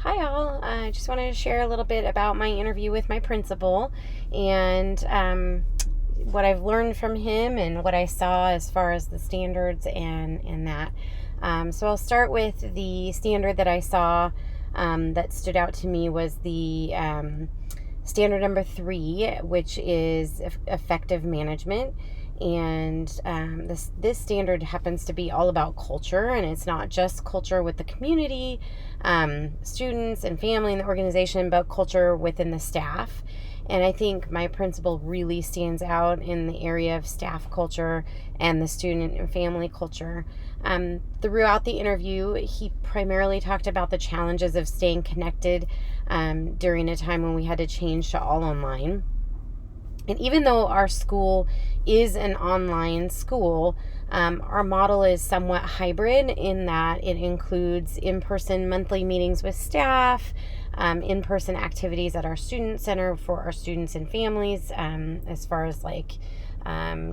Hi, all. I just wanted to share a little bit about my interview with my principal and what I've learned from him and what I saw as far as the standards and that. So I'll start with the standard that I saw that stood out to me was the standard number 3, which is effective management. And this standard happens to be all about culture, and it's not just culture with the community, students and family and the organization, but culture within the staff. And I think my principal really stands out in the area of staff culture and the student and family culture. Throughout the interview, he primarily talked about the challenges of staying connected during a time when we had to change to all online. And even though our school is an online school, our model is somewhat hybrid in that it includes in-person monthly meetings with staff, in-person activities at our student center for our students and families, as far as like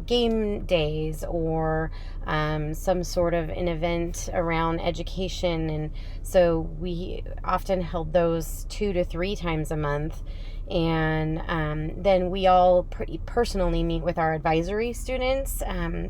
game days or some sort of an event around education. And so we often held those 2 to 3 times a month. And then we all personally meet with our advisory students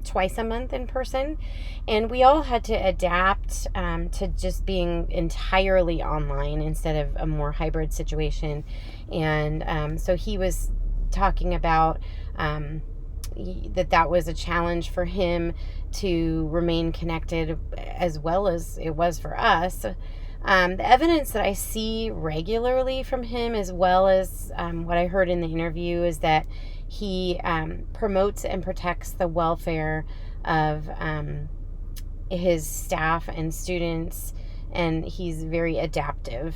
twice a month in person. And we all had to adapt to just being entirely online instead of a more hybrid situation. And so he was talking about that was a challenge for him to remain connected as well as it was for us. The evidence that I see regularly from him, as well as what I heard in the interview, is that he promotes and protects the welfare of his staff and students, and he's very adaptive.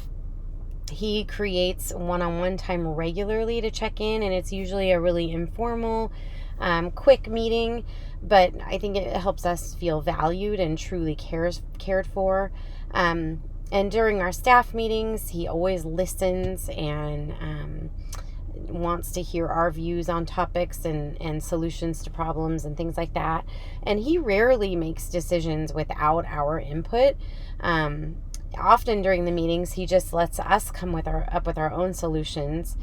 He creates one-on-one time regularly to check in, and it's usually a really informal, quick meeting, but I think it helps us feel valued and truly cared for. And during our staff meetings, he always listens and wants to hear our views on topics and solutions to problems and things like that. And he rarely makes decisions without our input. Often during the meetings, he just lets us come up with our own solutions.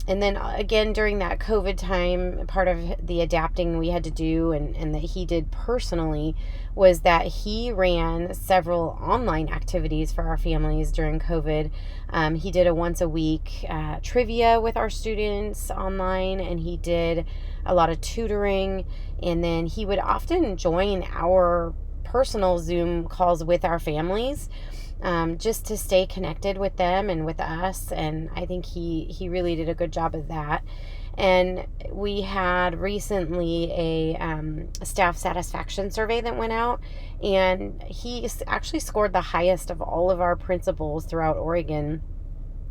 And then again, during that COVID time, part of the adapting we had to do and that he did personally was that he ran several online activities for our families during COVID. He did a once a week trivia with our students online, and he did a lot of tutoring. And then he would often join our personal Zoom calls with our families, just to stay connected with them and with us. And I think he really did a good job of that. And we had recently a staff satisfaction survey that went out, and he actually scored the highest of all of our principals throughout Oregon.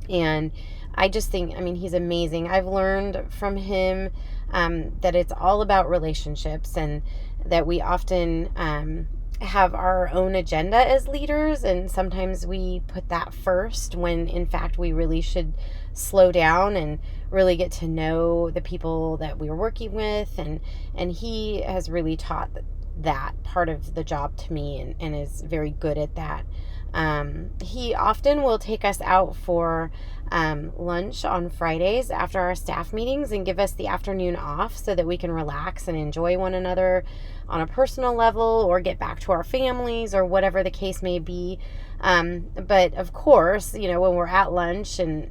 And I just think, he's amazing. I've learned from him that it's all about relationships, and that we often have our own agenda as leaders, and sometimes we put that first when in fact we really should slow down and really get to know the people that we're working with. And he has really taught that part of the job to me, and is very good at that. He often will take us out for lunch on Fridays after our staff meetings and give us the afternoon off so that we can relax and enjoy one another on a personal level, or get back to our families, or whatever the case may be. But of course, when we're at lunch and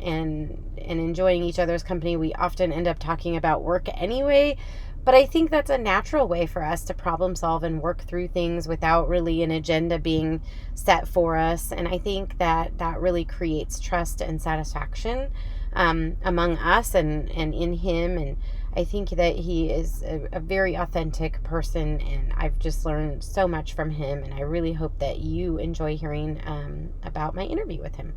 enjoying each other's company, we often end up talking about work anyway. But I think that's a natural way for us to problem solve and work through things without really an agenda being set for us. And I think that really creates trust and satisfaction among us and in him. And I think that he is a very authentic person, and I've just learned so much from him. And I really hope that you enjoy hearing about my interview with him.